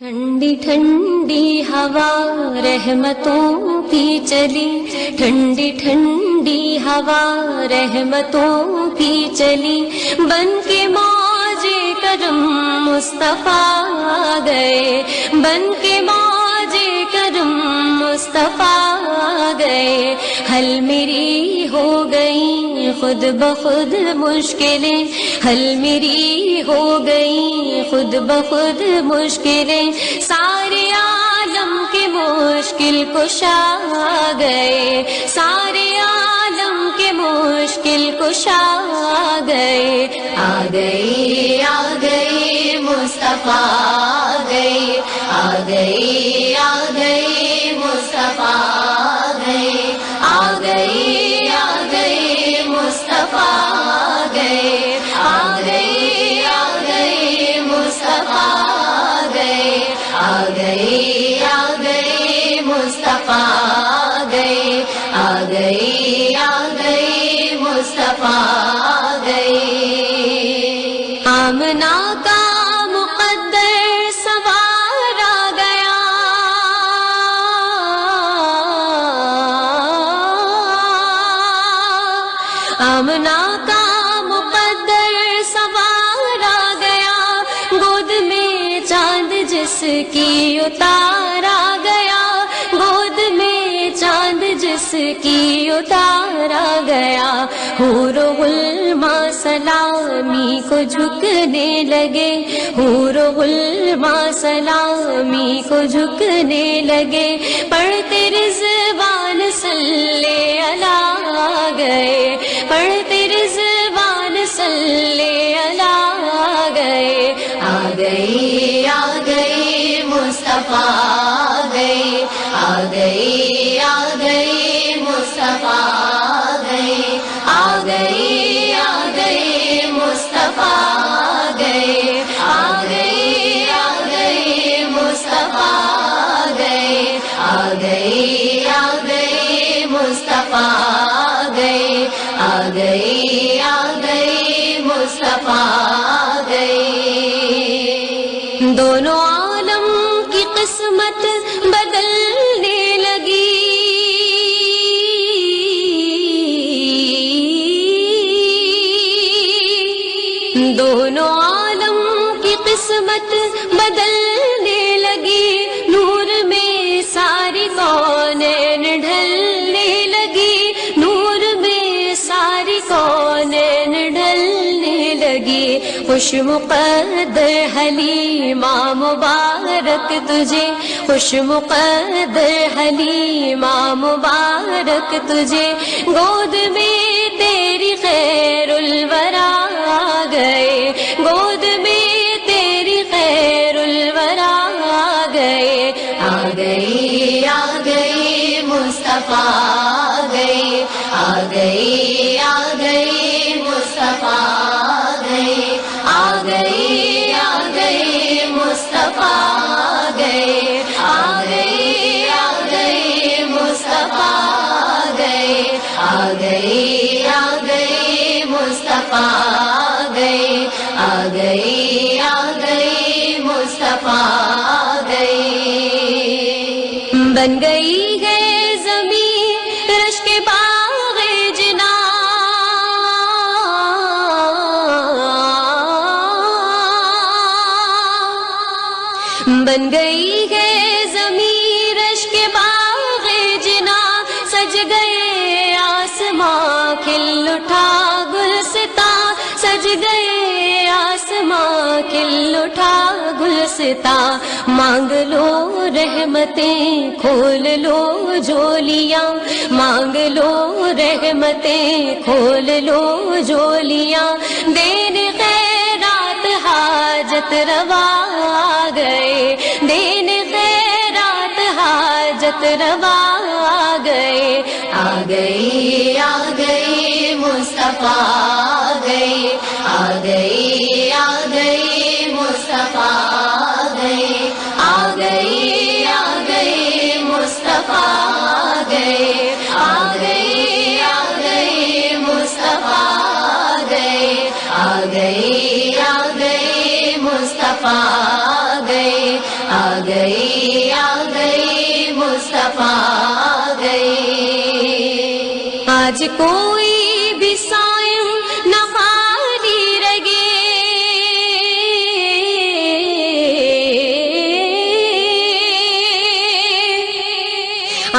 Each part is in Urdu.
ٹھنڈی ٹھنڈی ہوا رحمتوں کی چلی، ٹھنڈی ٹھنڈی ہوا رحمتوں کی چلی، بن کے موج کرم مصطفیٰ گئے، بن کے موج کرم مصطفیٰ گئے، حل میری ہو گئی خود بخود مشکلیں، حل میری ہو گئی خود بخود مشکلیں، سارے عالم کے مشکل کشا گئے، سارے عالم کے مشکل کشا گئے، آ گئے مصطفیٰ گئے، آ گئے مصطفیٰ گئے، آ گئے مصطفیٰ گئے، آ گئے مصطفیٰ گئے، آ گئے مصطفیٰ گئے، آ گئے مصطفیٰ گئے، آمنہ کا مقدر سوار آ گیا، آمنہ کا مقدر سوار آ گیا، گود میں چاند جس کی اتارا گیا، گود میں چاند جس کی اتارا گیا، حور و غلماں سلامی کو جھکنے لگے، حور و غلماں سلامی کو جھکنے لگے، پڑھتے رضوان صلی اللہ گئے، پڑھتے رضوان صلی اللہ گئے، آ گئے مصطفیٰ گئے، آ گئے مصطفیٰ گئے، آ گئے مصطفیٰ گئے، آ گئے مصطفیٰ گئے، آ گئے مصطفیٰ گئے، آ گئے مصطفیٰ گئے، دونوں عالم کی قسمت بدلنے لگی، دونوں عالم کی قسمت بدلنے لگی، نور میں ساری کونین ڈھلنے لگی، نور میں ساری کونین ڈھلنے لگی، خوش مقدر حلیمہ مبارک تجھے، خوش مقدر حلیمہ مبارک تجھے، گود میں تیری خیر الورا گئے، گود میں تیری خیر الورا گئے، آ گئے مصطفیٰ گئے، آ گئے مصطفیٰ گئے، آ گئے مصطفیٰ گئے، آ گئے مصطفیٰ گئے، آ گئے مصطفیٰ گئے، آ گئے مصطفیٰ گئے، بن گئی ہے زمین رشک باغ جنا، بن گئی ہے زمین رشک باغ جنا، سج گئے آسماں کھل اٹھا گلستاں، سج گئے آسماں کھل اٹھا گلستاں، مانگ لو رحمتیں کھول لو جولیاں، مانگ لو رحمتیں کھول لو جولیاں، دین خیرات حاجت روا گئے، دین خیرات حاجت روا گئے، آ گئے مصطفیٰ گئے، آ گئے مصطفیٰ گئے، آ گئے مصطفیٰ گئے، آ گئے مصطفیٰ گئے، آ گئے مصطفیٰ گئے، آ گئے مصطفیٰ آ گئے. آج کوئی بھی صائم نہ خالی رگے،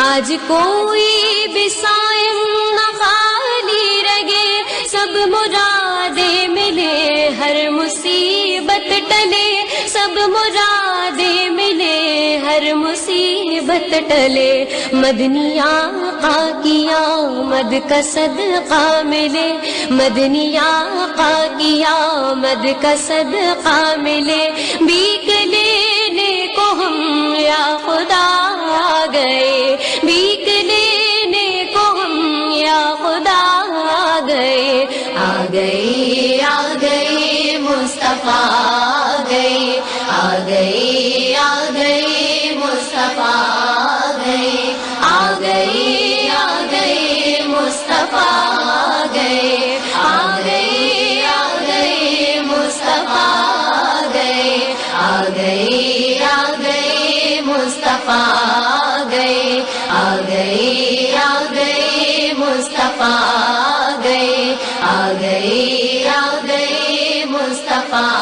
آج کوئی بھی صائم نہ خالی رگے. سب مرادیں ملے، ہر مصیبت ٹلے، سب مرادیں ملے، ہر مصیبت ٹلے. مدنی آقا کی آمد کا صدقہ ملے، مدنی آقا کی آمد کا صدقہ ملے. بھیک لینے کو ہم یا خدا آ گئے، بھیک لینے کو ہم یا خدا آ گئے. آ گئے مصطفیٰ آ گئے، آ گئے مصطفیٰ آ گئے. آ گئے مصطفیٰ آ گئے، آ گئے مصطفیٰ آ گئے. آ گئے مصطفیٰ آ گئے، آ گئے مصطفیٰ آ گئے. آ گئے مصطفیٰ